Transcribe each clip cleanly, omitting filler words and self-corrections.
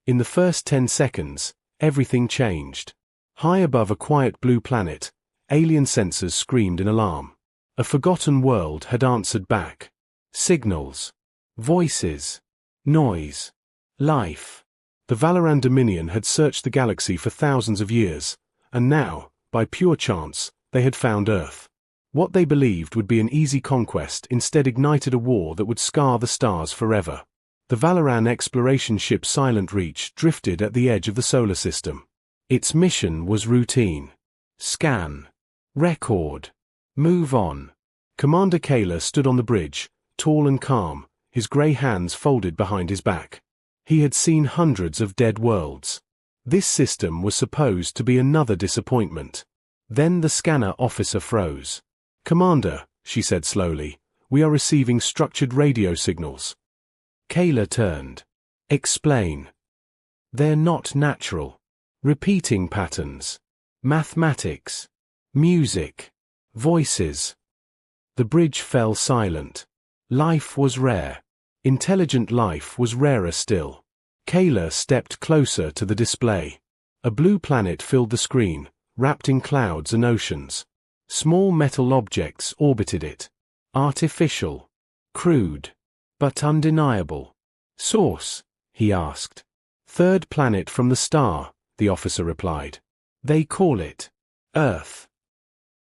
In the first 10 seconds, everything changed. High above a quiet blue planet, alien sensors screamed in alarm. A forgotten world had answered back. Signals. Voices. Noise. Life. The Valoran Dominion had searched the galaxy for thousands of years, and now, by pure chance, they had found Earth. What they believed would be an easy conquest instead ignited a war that would scar the stars forever. The Valoran exploration ship Silent Reach drifted at the edge of the solar system. Its mission was routine. Scan. Record. Move on. Commander Kayla stood on the bridge, tall and calm, his grey hands folded behind his back. He had seen hundreds of dead worlds. This system was supposed to be another disappointment. Then the scanner officer froze. "Commander," she said slowly, "we are receiving structured radio signals." Kayla turned. "Explain." "They're not natural. Repeating patterns. Mathematics. Music. Voices." The bridge fell silent. Life was rare. Intelligent life was rarer still. Kayla stepped closer to the display. A blue planet filled the screen, wrapped in clouds and oceans. Small metal objects orbited it. Artificial. Crude. But undeniable. "Source?" he asked. "Third planet from the star," the officer replied. "They call it Earth."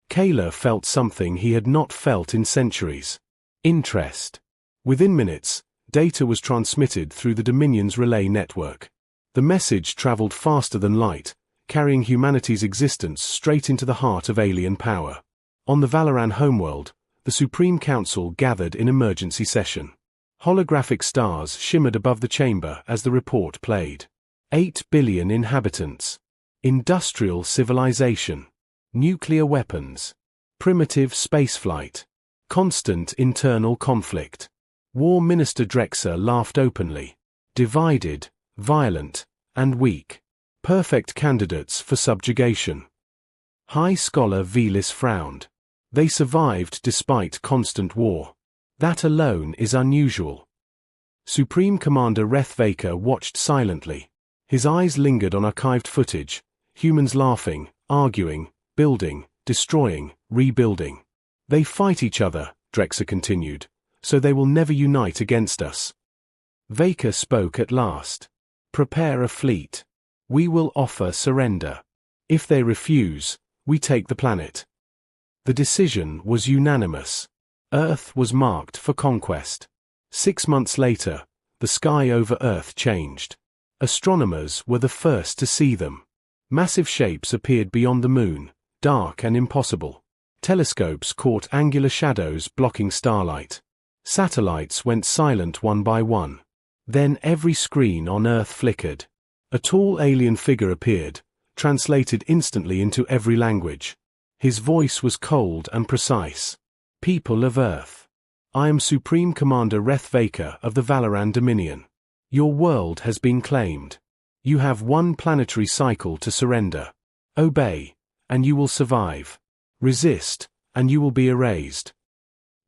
Kayla felt something he had not felt in centuries. Interest. Within minutes, data was transmitted through the Dominion's relay network. The message traveled faster than light, carrying humanity's existence straight into the heart of alien power. On the Valoran homeworld, the Supreme Council gathered in emergency session. Holographic stars shimmered above the chamber as the report played. 8 billion inhabitants. Industrial civilization. Nuclear weapons. Primitive spaceflight. Constant internal conflict. War Minister Drexer laughed openly. Divided, violent, and weak. Perfect candidates for subjugation. High Scholar Velis frowned. They survived despite constant war. That alone is unusual. Supreme Commander Reth Vaker watched silently. His eyes lingered on archived footage, humans laughing, arguing, building, destroying, rebuilding. "They fight each other," Drexer continued, "so they will never unite against us." Vaker spoke at last. "Prepare a fleet. We will offer surrender. If they refuse, we take the planet." The decision was unanimous. Earth was marked for conquest. 6 months later, the sky over Earth changed. Astronomers were the first to see them. Massive shapes appeared beyond the moon, dark and impossible. Telescopes caught angular shadows blocking starlight. Satellites went silent one by one. Then every screen on Earth flickered. A tall alien figure appeared, translated instantly into every language. His voice was cold and precise. "People of Earth. I am Supreme Commander Reth Vaker of the Valoran Dominion. Your world has been claimed. You have one planetary cycle to surrender. Obey, and you will survive. Resist, and you will be erased."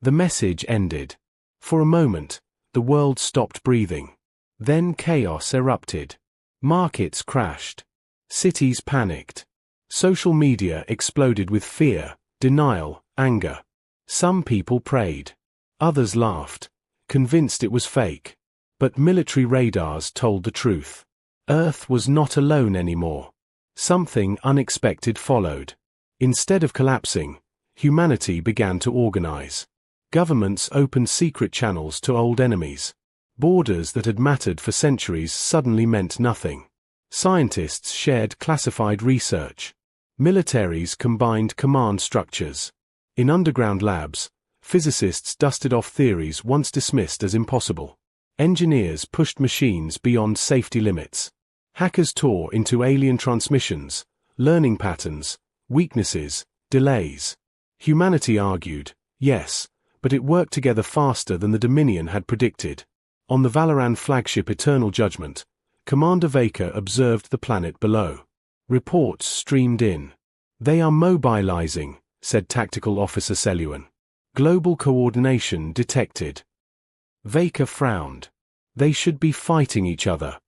The message ended. For a moment, the world stopped breathing. Then chaos erupted. Markets crashed. Cities panicked. Social media exploded with fear, denial, anger. Some people prayed. Others laughed, convinced it was fake. But military radars told the truth. Earth was not alone anymore. Something unexpected followed. Instead of collapsing, humanity began to organize. Governments opened secret channels to old enemies. Borders that had mattered for centuries suddenly meant nothing. Scientists shared classified research. Militaries combined command structures. In underground labs, physicists dusted off theories once dismissed as impossible. Engineers pushed machines beyond safety limits. Hackers tore into alien transmissions, learning patterns, weaknesses, delays. Humanity argued, yes, but it worked together faster than the Dominion had predicted. On the Valoran flagship Eternal Judgment, Commander Vaker observed the planet below. Reports streamed in. "They are mobilizing," said Tactical Officer Seluan. "Global coordination detected." Vaker frowned. "They should be fighting each other."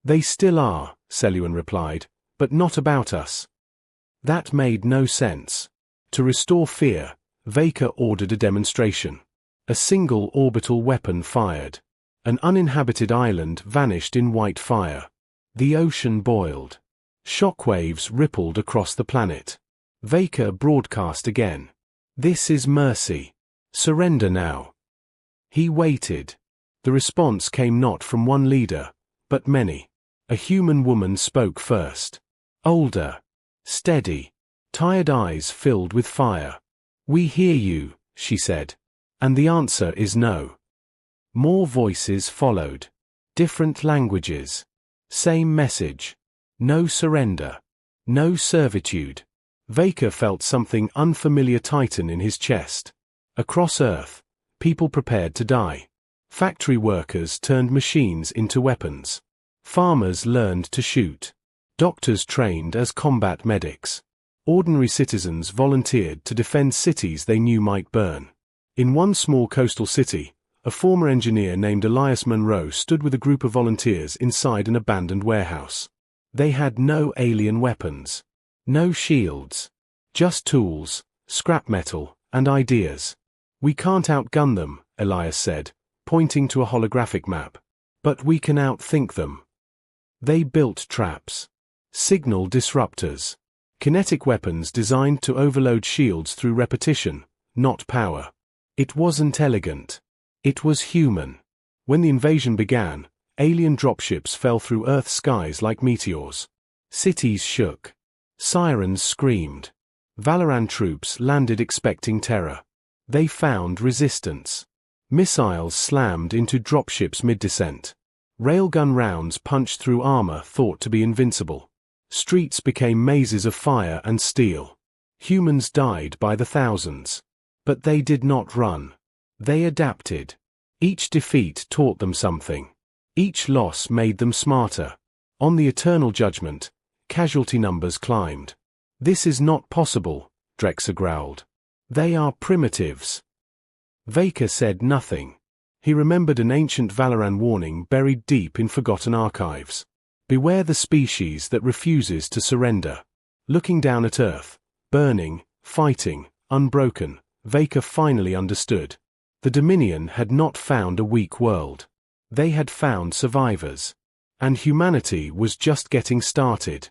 They still are, Selwyn replied, but not about us. That made no sense. To restore fear, Vaker ordered a demonstration. A single orbital weapon fired. An uninhabited island vanished in white fire. The ocean boiled. Shockwaves rippled across the planet. Vaker broadcast again. This is mercy. Surrender now. He waited. The response came not from one leader, but many. A human woman spoke first. Older. Steady. Tired eyes filled with fire. We hear you, she said. And the answer is no. More voices followed. Different languages. Same message. No surrender. No servitude. Vaker felt something unfamiliar tighten in his chest. Across Earth, people prepared to die. Factory workers turned machines into weapons. Farmers learned to shoot. Doctors trained as combat medics. Ordinary citizens volunteered to defend cities they knew might burn. In one small coastal city, a former engineer named Elias Monroe stood with a group of volunteers inside an abandoned warehouse. They had no alien weapons. No shields. Just tools, scrap metal, and ideas. We can't outgun them, Elias said, pointing to a holographic map. But we can outthink them. They built traps. Signal disruptors. Kinetic weapons designed to overload shields through repetition, not power. It wasn't elegant. It was human. When the invasion began, alien dropships fell through Earth's skies like meteors. Cities shook. Sirens screamed. Valoran troops landed expecting terror. They found resistance. Missiles slammed into dropships mid-descent. Railgun rounds punched through armor thought to be invincible. Streets became mazes of fire and steel. Humans died by the thousands. But they did not run. They adapted. Each defeat taught them something. Each loss made them smarter. On the eternal judgment, casualty numbers climbed. This is not possible, Drexler growled. They are primitives. Vaker said nothing. He remembered an ancient Valoran warning buried deep in forgotten archives. Beware the species that refuses to surrender. Looking down at Earth, burning, fighting, unbroken, Vaker finally understood. The Dominion had not found a weak world. They had found survivors. And humanity was just getting started.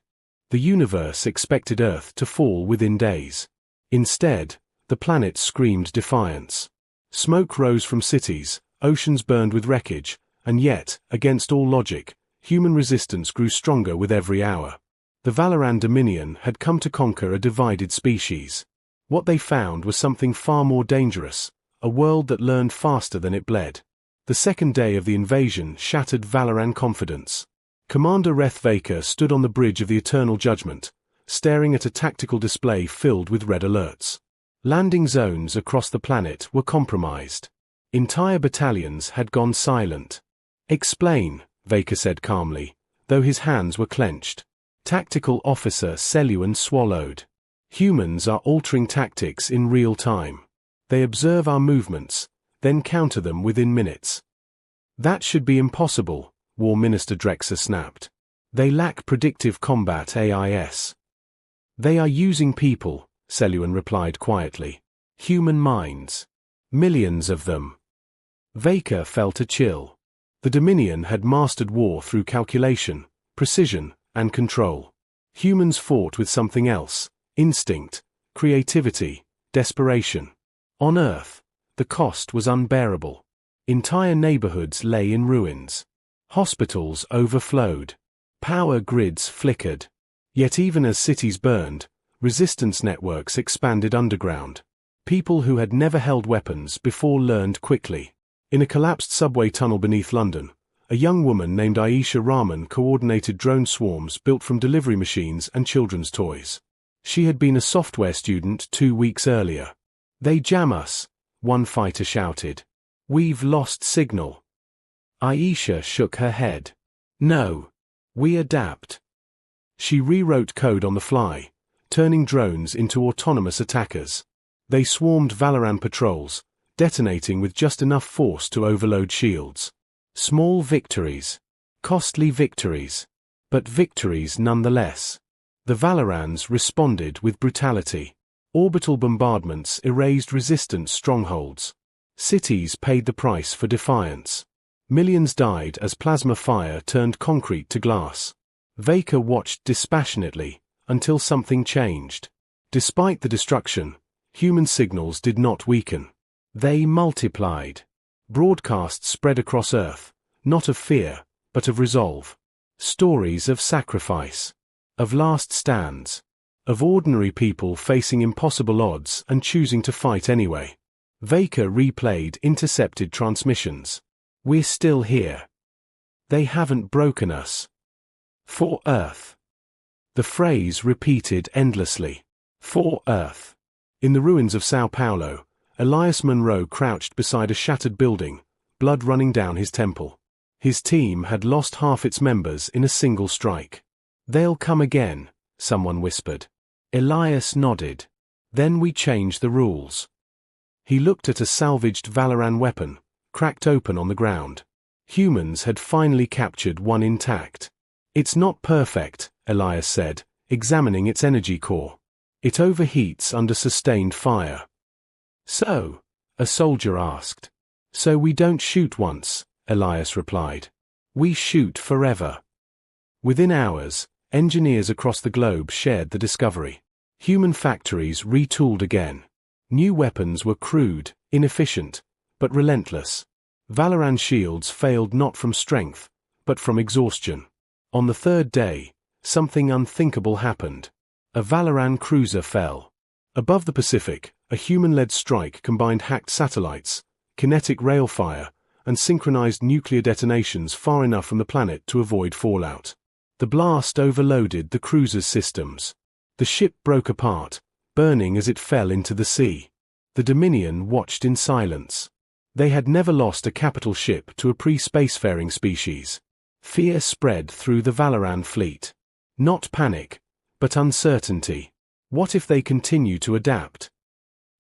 The universe expected Earth to fall within days. Instead, the planet screamed defiance. Smoke rose from cities, oceans burned with wreckage, and yet, against all logic, human resistance grew stronger with every hour. The Valoran Dominion had come to conquer a divided species. What they found was something far more dangerous, a world that learned faster than it bled. The second day of the invasion shattered Valoran confidence. Commander Reth Vaker stood on the bridge of the Eternal Judgment, staring at a tactical display filled with red alerts. Landing zones across the planet were compromised. Entire battalions had gone silent. Explain, Vaker said calmly, though his hands were clenched. Tactical Officer Selwyn swallowed. Humans are altering tactics in real time. They observe our movements, then counter them within minutes. That should be impossible, War Minister Drexler snapped. They lack predictive combat AIS. They are using people, Selwyn replied quietly. Human minds. Millions of them. Vaker felt a chill. The Dominion had mastered war through calculation, precision, and control. Humans fought with something else. Instinct, creativity, desperation. On Earth, the cost was unbearable. Entire neighborhoods lay in ruins. Hospitals overflowed. Power grids flickered. Yet even as cities burned, resistance networks expanded underground. People who had never held weapons before learned quickly. In a collapsed subway tunnel beneath London, a young woman named Aisha Rahman coordinated drone swarms built from delivery machines and children's toys. She had been a software student 2 weeks earlier. They jam us, one fighter shouted. We've lost signal. Aisha shook her head. No. We adapt. She rewrote code on the fly, turning drones into autonomous attackers. They swarmed Valoran patrols, detonating with just enough force to overload shields. Small victories. Costly victories. But victories nonetheless. The Valorans responded with brutality. Orbital bombardments erased resistant strongholds. Cities paid the price for defiance. Millions died as plasma fire turned concrete to glass. Vaker watched dispassionately until something changed. Despite the destruction, human signals did not weaken. They multiplied. Broadcasts spread across Earth, not of fear, but of resolve. Stories of sacrifice, of last stands, of ordinary people facing impossible odds and choosing to fight anyway. Vaker replayed intercepted transmissions. We're still here. They haven't broken us. For Earth. The phrase repeated endlessly. For Earth. In the ruins of Sao Paulo, Elias Monroe crouched beside a shattered building, blood running down his temple. His team had lost half its members in a single strike. They'll come again, someone whispered. Elias nodded. Then we changed the rules. He looked at a salvaged Valoran weapon, cracked open on the ground. Humans had finally captured one intact. It's not perfect, Elias said, examining its energy core. It overheats under sustained fire. So? A soldier asked. So we don't shoot once, Elias replied. We shoot forever. Within hours, engineers across the globe shared the discovery. Human factories retooled again. New weapons were crude, inefficient, but relentless. Valoran shields failed not from strength, but from exhaustion. On the third day, something unthinkable happened. A Valoran cruiser fell. Above the Pacific, a human-led strike combined hacked satellites, kinetic rail fire, and synchronized nuclear detonations far enough from the planet to avoid fallout. The blast overloaded the cruiser's systems. The ship broke apart, burning as it fell into the sea. The Dominion watched in silence. They had never lost a capital ship to a pre-spacefaring species. Fear spread through the Valoran fleet. Not panic, but uncertainty. What if they continue to adapt?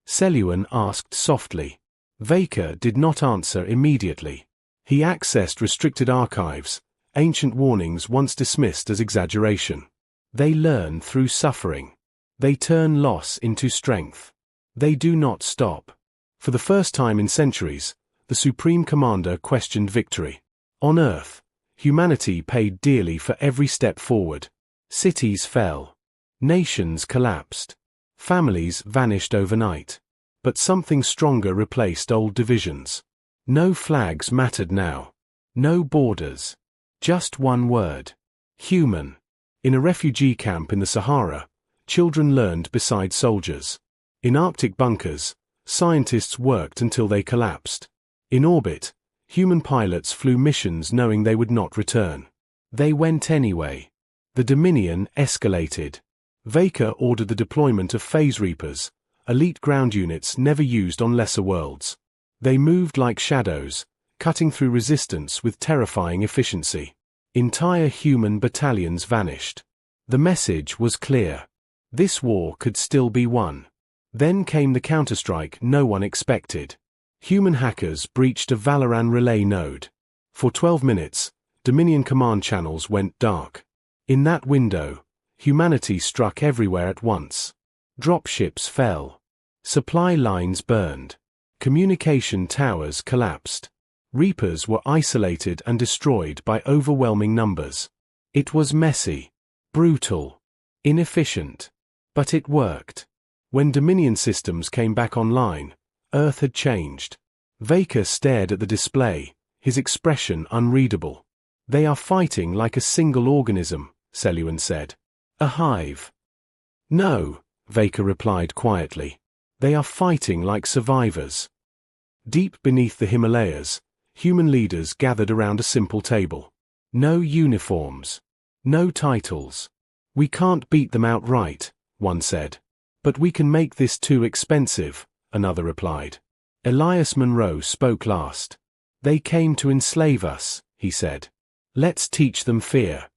Seluan asked softly. Vaker did not answer immediately. He accessed restricted archives, ancient warnings once dismissed as exaggeration. They learn through suffering. They turn loss into strength. They do not stop. For the first time in centuries, the Supreme Commander questioned victory. On Earth, humanity paid dearly for every step forward. Cities fell. Nations collapsed. Families vanished overnight. But something stronger replaced old divisions. No flags mattered now. No borders. Just one word. Human. In a refugee camp in the Sahara, children learned beside soldiers. In Arctic bunkers, scientists worked until they collapsed. In orbit, human pilots flew missions knowing they would not return. They went anyway. The Dominion escalated. Vaker ordered the deployment of phase reapers, elite ground units never used on lesser worlds. They moved like shadows, cutting through resistance with terrifying efficiency. Entire human battalions vanished. The message was clear. This war could still be won. Then came the counterstrike no one expected. Human hackers breached a Valoran relay node. For 12 minutes, Dominion command channels went dark. In that window, humanity struck everywhere at once. Dropships fell. Supply lines burned. Communication towers collapsed. Reapers were isolated and destroyed by overwhelming numbers. It was messy, brutal, inefficient. But it worked. When Dominion systems came back online, Earth had changed. Vaker stared at the display, his expression unreadable. They are fighting like a single organism, Seluan said. A hive. No, Vaker replied quietly. They are fighting like survivors. Deep beneath the Himalayas, human leaders gathered around a simple table. No uniforms. No titles. We can't beat them outright, one said. But we can make this too expensive, another replied. Elias Monroe spoke last. They came to enslave us, he said. Let's teach them fear.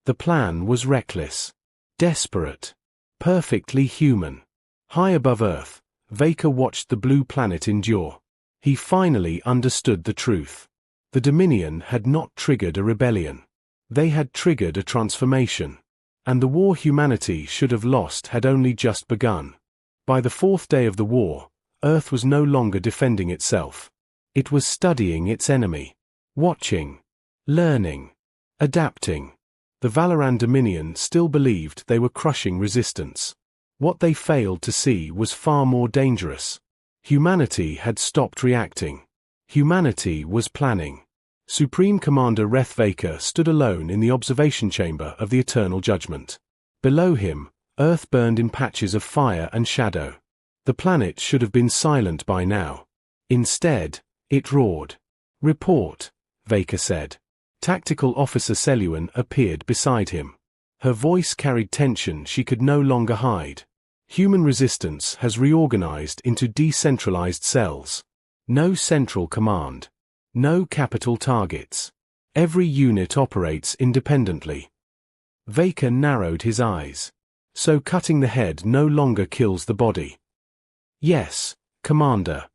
The plan was reckless. Desperate. Perfectly human. High above Earth, Vaker watched the blue planet endure. He finally understood the truth. The Dominion had not triggered a rebellion. They had triggered a transformation. And the war humanity should have lost had only just begun. By the fourth day of the war, Earth was no longer defending itself. It was studying its enemy. Watching. Learning. Adapting. The Valoran Dominion still believed they were crushing resistance. What they failed to see was far more dangerous. Humanity had stopped reacting. Humanity was planning. Supreme Commander Reth Vaker stood alone in the observation chamber of the Eternal Judgment. Below him, Earth burned in patches of fire and shadow. The planet should have been silent by now. Instead, it roared. "Report," Vaker said. Tactical Officer Seluan appeared beside him. Her voice carried tension she could no longer hide. Human resistance has reorganized into decentralized cells. No central command. No capital targets. Every unit operates independently. Vaker narrowed his eyes. So cutting the head no longer kills the body. Yes, Commander.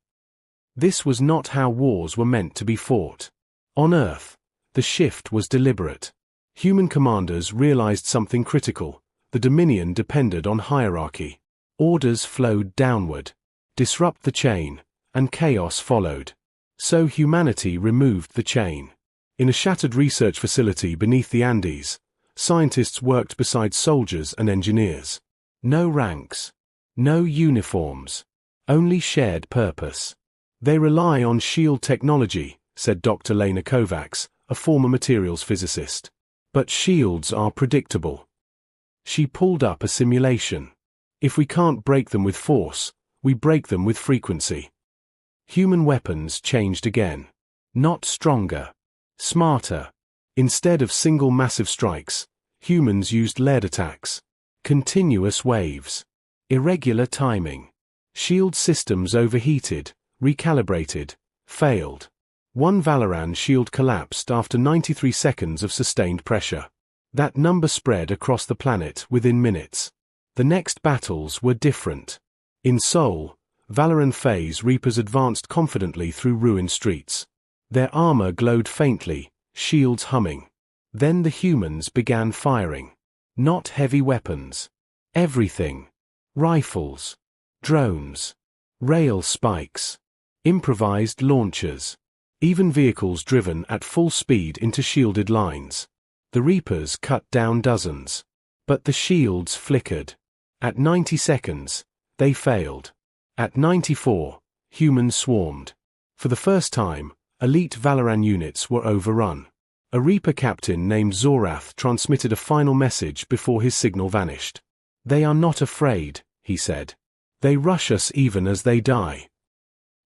This was not how wars were meant to be fought. On Earth, the shift was deliberate. Human commanders realized something critical. The Dominion depended on hierarchy. Orders flowed downward. Disrupt the chain, and chaos followed. So humanity removed the chain. In a shattered research facility beneath the Andes, scientists worked beside soldiers and engineers. No ranks. No uniforms. Only shared purpose. They rely on shield technology, said Dr. Lena Kovacs, a former materials physicist. But shields are predictable. She pulled up a simulation. If we can't break them with force, we break them with frequency. Human weapons changed again. Not stronger. Smarter. Instead of single massive strikes, humans used layered attacks. Continuous waves. Irregular timing. Shield systems overheated, recalibrated, failed. One Valoran shield collapsed after 93 seconds of sustained pressure. That number spread across the planet within minutes. The next battles were different. In Seoul, Valoran Phase Reapers advanced confidently through ruined streets. Their armor glowed faintly, shields humming. Then the humans began firing. Not heavy weapons. Everything. Rifles. Drones. Rail spikes. Improvised launchers. Even vehicles driven at full speed into shielded lines. The Reapers cut down dozens. But the shields flickered. At 90 seconds, they failed. At 94, humans swarmed. For the first time, elite Valoran units were overrun. A Reaper captain named Zorath transmitted a final message before his signal vanished. "They are not afraid," he said. "They rush us even as they die."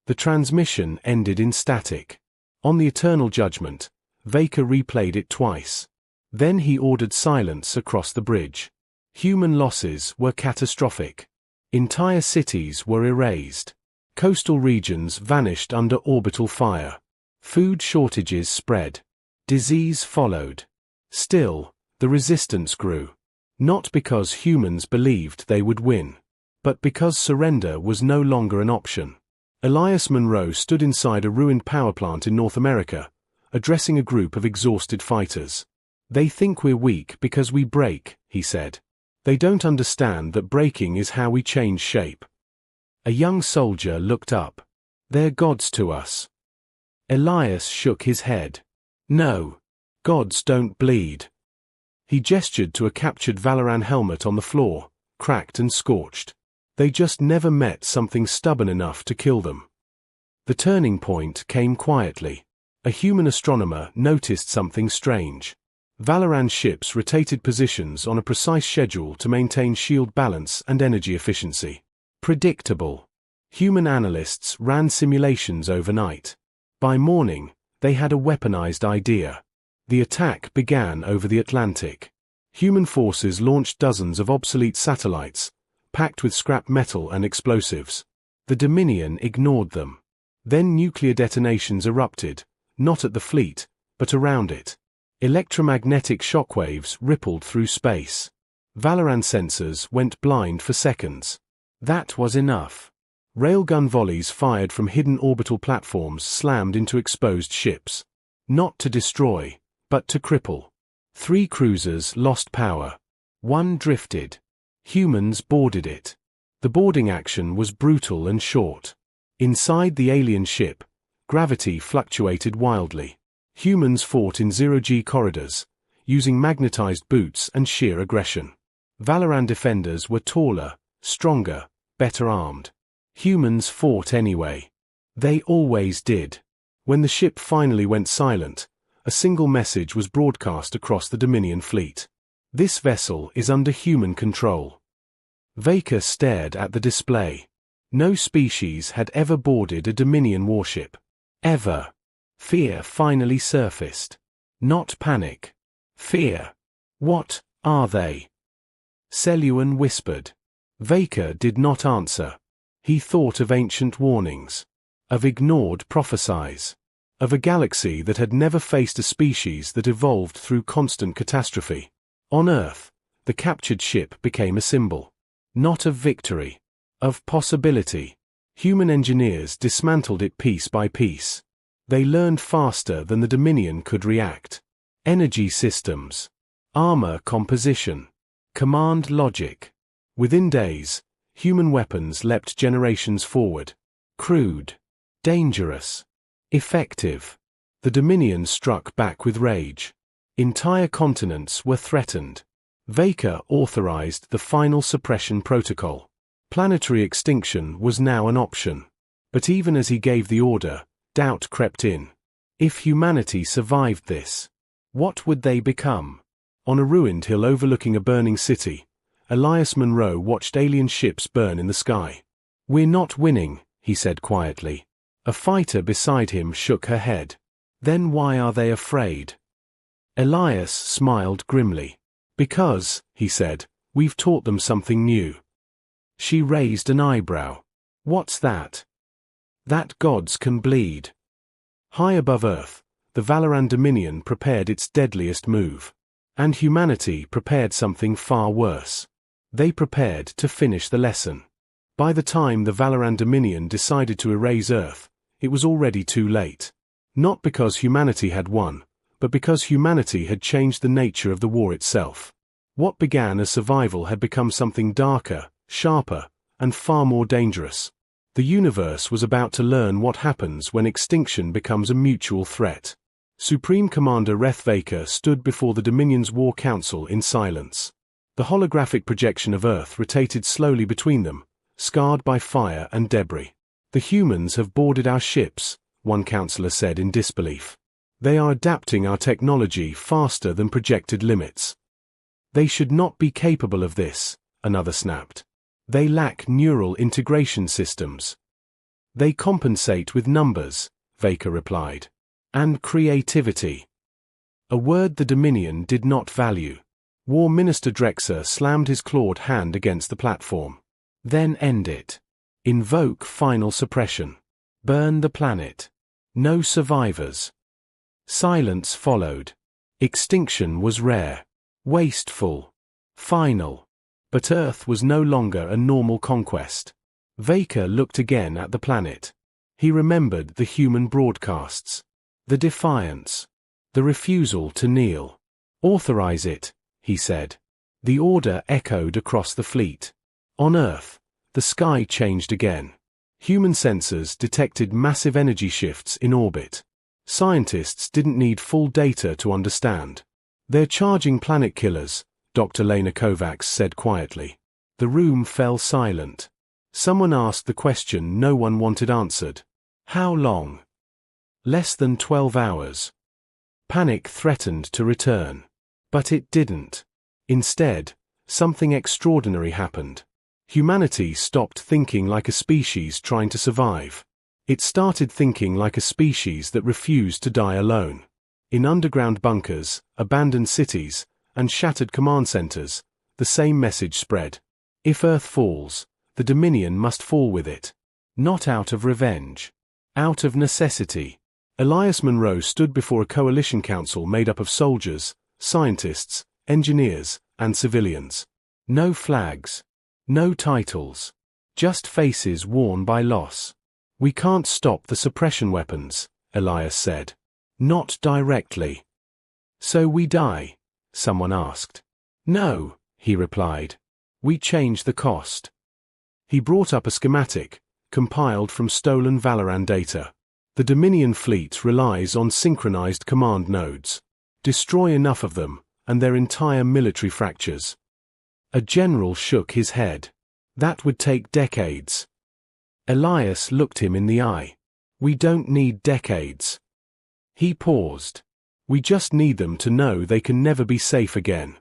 The transmission ended in static. On the Eternal Judgment, Vaker replayed it twice. Then he ordered silence across the bridge. Human losses were catastrophic. Entire cities were erased. Coastal regions vanished under orbital fire. Food shortages spread. Disease followed. Still, the resistance grew. Not because humans believed they would win, but because surrender was no longer an option. Elias Monroe stood inside a ruined power plant in North America, addressing a group of exhausted fighters. "They think we're weak because we break," he said. "They don't understand that breaking is how we change shape." A young soldier looked up. "They're gods to us." Elias shook his head. "No. Gods don't bleed." He gestured to a captured Valoran helmet on the floor, cracked and scorched. They just never met something stubborn enough to kill them. The turning point came quietly. A human astronomer noticed something strange. Valoran ships rotated positions on a precise schedule to maintain shield balance and energy efficiency. Predictable. Human analysts ran simulations overnight. By morning, they had a weaponized idea. The attack began over the Atlantic. Human forces launched dozens of obsolete satellites, packed with scrap metal and explosives. The Dominion ignored them. Then nuclear detonations erupted, not at the fleet, but around it. Electromagnetic shockwaves rippled through space. Valoran sensors went blind for seconds. That was enough. Railgun volleys fired from hidden orbital platforms slammed into exposed ships. Not to destroy, but to cripple. 3 cruisers lost power. 1 drifted. Humans boarded it. The boarding action was brutal and short. Inside the alien ship, gravity fluctuated wildly. Humans fought in zero-G corridors, using magnetized boots and sheer aggression. Valoran defenders were taller, stronger, better armed. Humans fought anyway. They always did. When the ship finally went silent, a single message was broadcast across the Dominion fleet. This vessel is under human control. Vaker stared at the display. No species had ever boarded a Dominion warship. Ever. Fear finally surfaced. Not panic. Fear. What are they? Seluan whispered. Vaker did not answer. He thought of ancient warnings. Of ignored prophecies. Of a galaxy that had never faced a species that evolved through constant catastrophe. On Earth, the captured ship became a symbol. Not of victory. Of possibility. Human engineers dismantled it piece by piece. They learned faster than the Dominion could react. Energy systems. Armor composition. Command logic. Within days, human weapons leapt generations forward. Crude. Dangerous. Effective. The Dominion struck back with rage. Entire continents were threatened. Vaker authorized the final suppression protocol. Planetary extinction was now an option. But even as he gave the order, doubt crept in. If humanity survived this, what would they become? On a ruined hill overlooking a burning city, Elias Monroe watched alien ships burn in the sky. "We're not winning," he said quietly. A fighter beside him shook her head. "Then why are they afraid?" Elias smiled grimly. "Because," he said, "we've taught them something new." She raised an eyebrow. "What's that?" "That gods can bleed." High above Earth, the Valoran Dominion prepared its deadliest move. And humanity prepared something far worse. They prepared to finish the lesson. By the time the Valoran Dominion decided to erase Earth, it was already too late. Not because humanity had won, but because humanity had changed the nature of the war itself. What began as survival had become something darker, sharper, and far more dangerous. The universe was about to learn what happens when extinction becomes a mutual threat. Supreme Commander Reth Vaker stood before the Dominion's War Council in silence. The holographic projection of Earth rotated slowly between them, scarred by fire and debris. "The humans have boarded our ships," one counselor said in disbelief. "They are adapting our technology faster than projected limits." "They should not be capable of this," another snapped. "They lack neural integration systems." "They compensate with numbers," Vaker replied. "And creativity." A word the Dominion did not value. War Minister Drexer slammed his clawed hand against the platform. "Then end it. Invoke final suppression. Burn the planet. No survivors." Silence followed. Extinction was rare, wasteful, final. But Earth was no longer a normal conquest. Vaker looked again at the planet. He remembered the human broadcasts. The defiance. The refusal to kneel. "Authorize it," he said. The order echoed across the fleet. On Earth, the sky changed again. Human sensors detected massive energy shifts in orbit. Scientists didn't need full data to understand. "They're charging planet killers," Dr. Lena Kovacs said quietly. The room fell silent. Someone asked the question no one wanted answered. "How long?" "Less than 12 hours. Panic threatened to return. But it didn't. Instead, something extraordinary happened. Humanity stopped thinking like a species trying to survive. It started thinking like a species that refused to die alone. In underground bunkers, abandoned cities, and shattered command centers, the same message spread. If Earth falls, the Dominion must fall with it. Not out of revenge. Out of necessity. Elias Monroe stood before a coalition council made up of soldiers, scientists, engineers, and civilians. No flags. No titles. Just faces worn by loss. "We can't stop the suppression weapons," Elias said. Not directly. So we die? Someone asked. No, he replied. We change the cost. He brought up a schematic, compiled from stolen Valoran data. The Dominion fleet relies on synchronized command nodes. Destroy enough of them, and their entire military fractures. A general shook his head. That would take decades. Elias looked him in the eye. We don't need decades. He paused. We just need them to know they can never be safe again.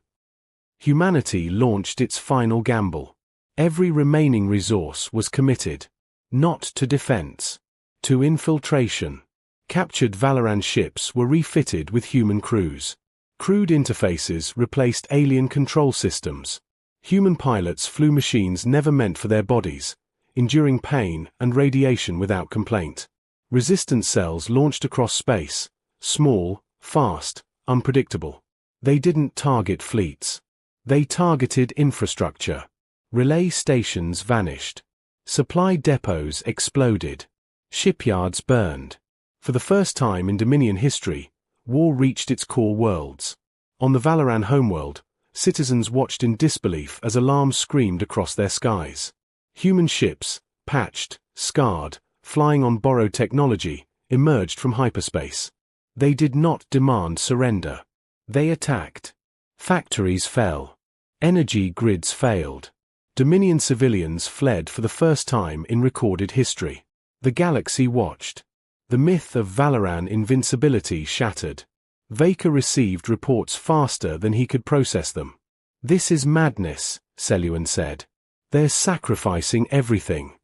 Humanity launched its final gamble. Every remaining resource was committed. Not to defense. To infiltration. Captured Valoran ships were refitted with human crews. Crude interfaces replaced alien control systems. Human pilots flew machines never meant for their bodies, enduring pain and radiation without complaint. Resistance cells launched across space, small, fast, unpredictable. They didn't target fleets. They targeted infrastructure. Relay stations vanished. Supply depots exploded. Shipyards burned. For the first time in Dominion history, war reached its core worlds. On the Valoran homeworld, citizens watched in disbelief as alarms screamed across their skies. Human ships, patched, scarred, flying on borrowed technology, emerged from hyperspace. They did not demand surrender. They attacked. Factories fell. Energy grids failed. Dominion civilians fled for the first time in recorded history. The galaxy watched. The myth of Valoran invincibility shattered. Vaker received reports faster than he could process them. This is madness, Seluan said. They're sacrificing everything.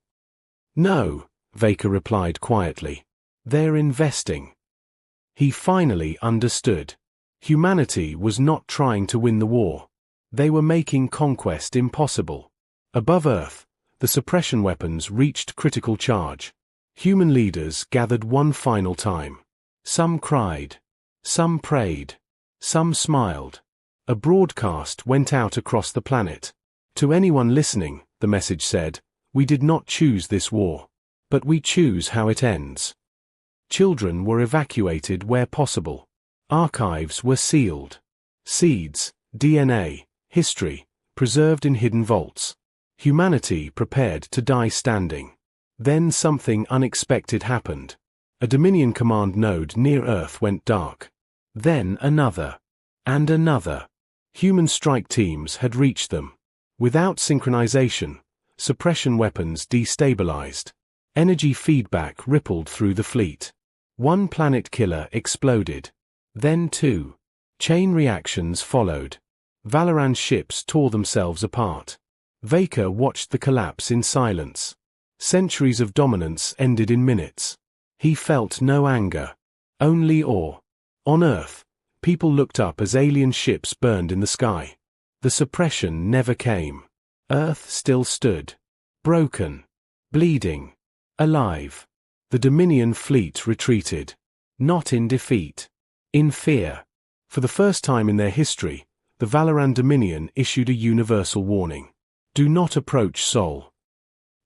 No, Vaker replied quietly. They're investing. He finally understood. Humanity was not trying to win the war. They were making conquest impossible. Above Earth, the suppression weapons reached critical charge. Human leaders gathered one final time. Some cried. Some prayed. Some smiled. A broadcast went out across the planet. To anyone listening, the message said, we did not choose this war. But we choose how it ends. Children were evacuated where possible. Archives were sealed. Seeds, DNA, history, preserved in hidden vaults. Humanity prepared to die standing. Then something unexpected happened. A Dominion command node near Earth went dark. Then another. And another. Human strike teams had reached them. Without synchronization, suppression weapons destabilized. Energy feedback rippled through the fleet. One planet killer exploded. Then two. Chain reactions followed. Valoran ships tore themselves apart. Vaker watched the collapse in silence. Centuries of dominance ended in minutes. He felt no anger. Only awe. On Earth, people looked up as alien ships burned in the sky. The suppression never came. Earth still stood. Broken. Bleeding. Alive. The Dominion fleet retreated. Not in defeat. In fear. For the first time in their history, the Valoran Dominion issued a universal warning. Do not approach Sol.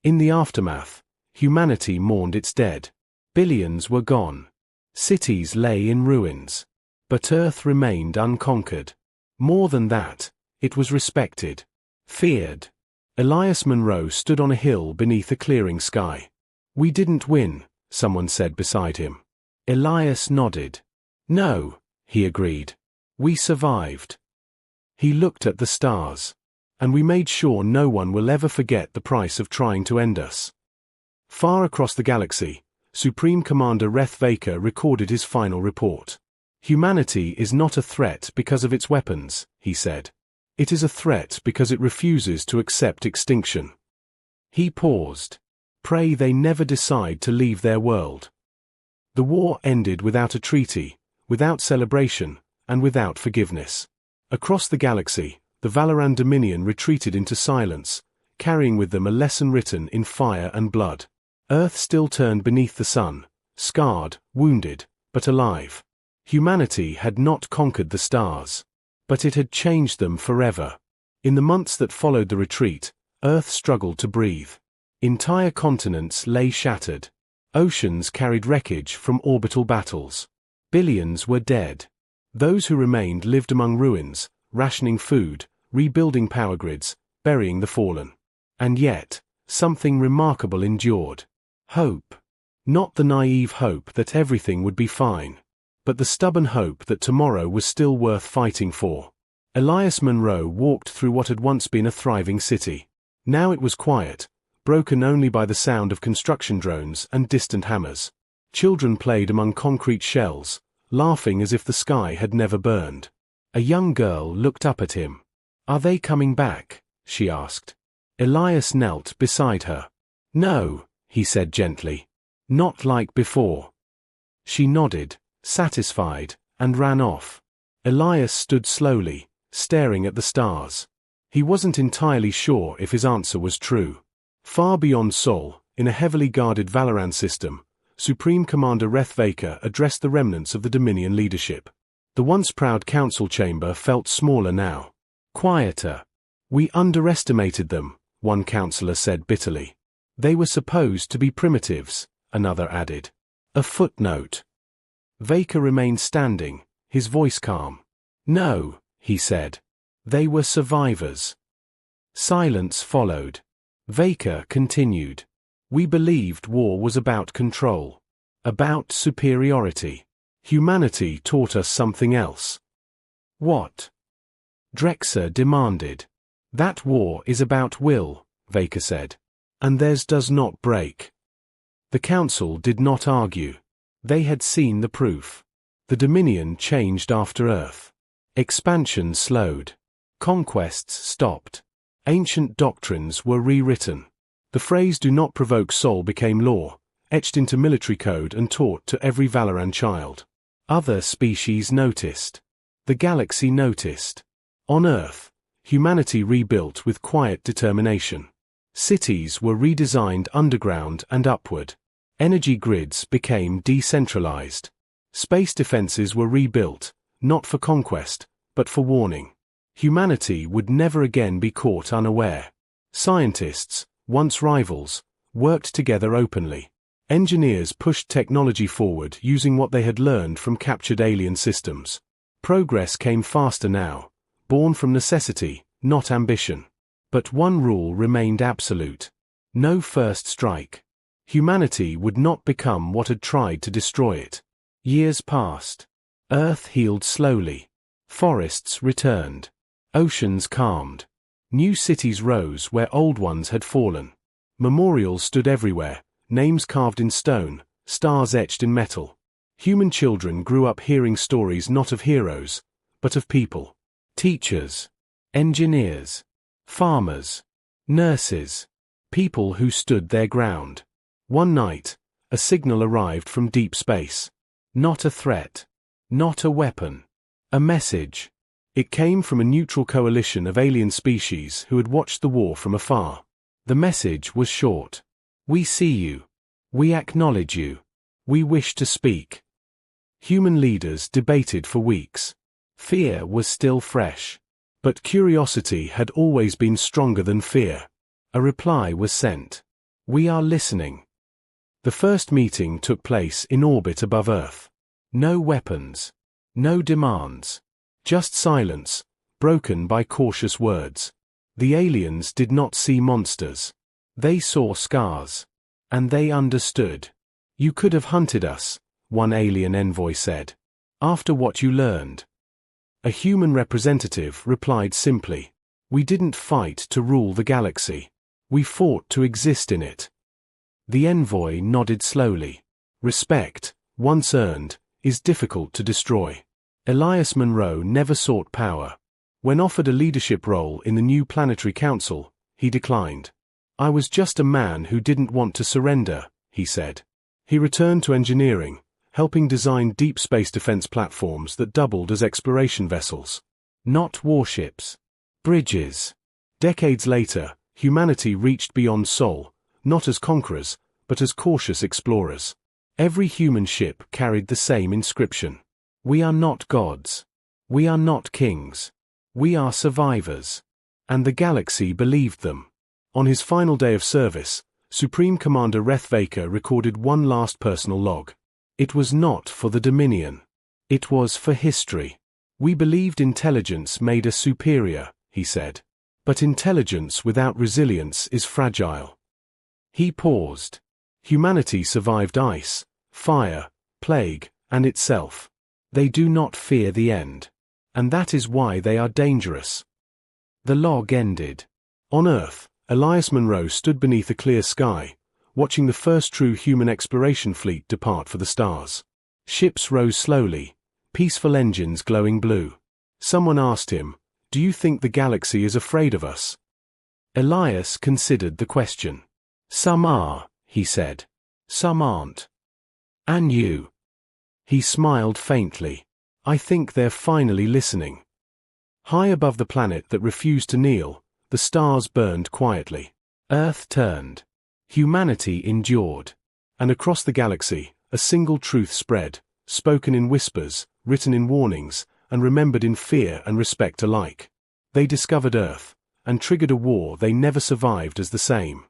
In the aftermath, humanity mourned its dead. Billions were gone. Cities lay in ruins. But Earth remained unconquered. More than that, it was respected. Feared. Elias Monroe stood on a hill beneath a clearing sky. We didn't win, someone said beside him. Elias nodded. No, he agreed. We survived. He looked at the stars. And we made sure no one will ever forget the price of trying to end us. Far across the galaxy, Supreme Commander Reth Vaker recorded his final report. Humanity is not a threat because of its weapons, he said. It is a threat because it refuses to accept extinction. He paused. Pray they never decide to leave their world. The war ended without a treaty, without celebration, and without forgiveness. Across the galaxy, the Valoran Dominion retreated into silence, carrying with them a lesson written in fire and blood. Earth still turned beneath the sun, scarred, wounded, but alive. Humanity had not conquered the stars. But it had changed them forever. In the months that followed the retreat, Earth struggled to breathe. Entire continents lay shattered. Oceans carried wreckage from orbital battles. Billions were dead. Those who remained lived among ruins, rationing food, rebuilding power grids, burying the fallen. And yet, something remarkable endured. Hope. Not the naive hope that everything would be fine, but the stubborn hope that tomorrow was still worth fighting for. Elias Munro walked through what had once been a thriving city. Now it was quiet, broken only by the sound of construction drones and distant hammers. Children played among concrete shells, laughing as if the sky had never burned. A young girl looked up at him. "Are they coming back?" she asked. Elias knelt beside her. "No," he said gently. "Not like before." She nodded, satisfied, and ran off. Elias stood slowly, staring at the stars. He wasn't entirely sure if his answer was true. Far beyond Sol, in a heavily guarded Valoran system, Supreme Commander Reth Vaker addressed the remnants of the Dominion leadership. The once proud council chamber felt smaller now. Quieter. "We underestimated them," one councillor said bitterly. "They were supposed to be primitives," another added. A footnote. Vaker remained standing, his voice calm. "No," he said. "They were survivors." Silence followed. Vaker continued. "We believed war was about control. About superiority. Humanity taught us something else." "What?" Drexer demanded. "That war is about will," Vaker said. "And theirs does not break." The council did not argue. They had seen the proof. The Dominion changed after Earth. Expansion slowed. Conquests stopped. Ancient doctrines were rewritten. The phrase "do not provoke Sol" became law, etched into military code and taught to every Valoran child. Other species noticed. The galaxy noticed. On Earth, humanity rebuilt with quiet determination. Cities were redesigned underground and upward. Energy grids became decentralized. Space defenses were rebuilt, not for conquest, but for warning. Humanity would never again be caught unaware. Scientists, once rivals, worked together openly. Engineers pushed technology forward using what they had learned from captured alien systems. Progress came faster now, born from necessity, not ambition. But one rule remained absolute. No first strike. Humanity would not become what had tried to destroy it. Years passed. Earth healed slowly. Forests returned. Oceans calmed. New cities rose where old ones had fallen. Memorials stood everywhere, names carved in stone, stars etched in metal. Human children grew up hearing stories not of heroes, but of people. Teachers, engineers, farmers, nurses, people who stood their ground. One night, a signal arrived from deep space. Not a threat. Not a weapon. A message. It came from a neutral coalition of alien species who had watched the war from afar. The message was short. "We see you. We acknowledge you. We wish to speak." Human leaders debated for weeks. Fear was still fresh. But curiosity had always been stronger than fear. A reply was sent. "We are listening." The first meeting took place in orbit above Earth. No weapons. No demands. Just silence, broken by cautious words. The aliens did not see monsters. They saw scars. And they understood. "You could have hunted us," one alien envoy said. "After what you learned." A human representative replied simply. "We didn't fight to rule the galaxy. We fought to exist in it." The envoy nodded slowly. Respect, once earned, is difficult to destroy. Elias Munro never sought power. When offered a leadership role in the new planetary council, he declined. "I was just a man who didn't want to surrender," he said. He returned to engineering, helping design deep space defense platforms that doubled as exploration vessels. Not warships. Bridges. Decades later, humanity reached beyond Sol, not as conquerors, but as cautious explorers. Every human ship carried the same inscription. "We are not gods. We are not kings. We are survivors." And the galaxy believed them. On his final day of service, Supreme Commander Reth Vaker recorded one last personal log. It was not for the Dominion. It was for history. We believed intelligence made us superior, he said. But intelligence without resilience is fragile. He paused. Humanity survived ice, fire, plague, and itself. They do not fear the end. And that is why they are dangerous. The log ended. On Earth, Elias Munro stood beneath a clear sky, watching the first true human exploration fleet depart for the stars. Ships rose slowly, peaceful engines glowing blue. Someone asked him, "Do you think the galaxy is afraid of us?" Elias considered the question. "Some are," he said. "Some aren't. And you?" He smiled faintly. "I think they're finally listening." High above the planet that refused to kneel, the stars burned quietly. Earth turned. Humanity endured. And across the galaxy, a single truth spread, spoken in whispers, written in warnings, and remembered in fear and respect alike. They discovered Earth, and triggered a war they never survived as the same.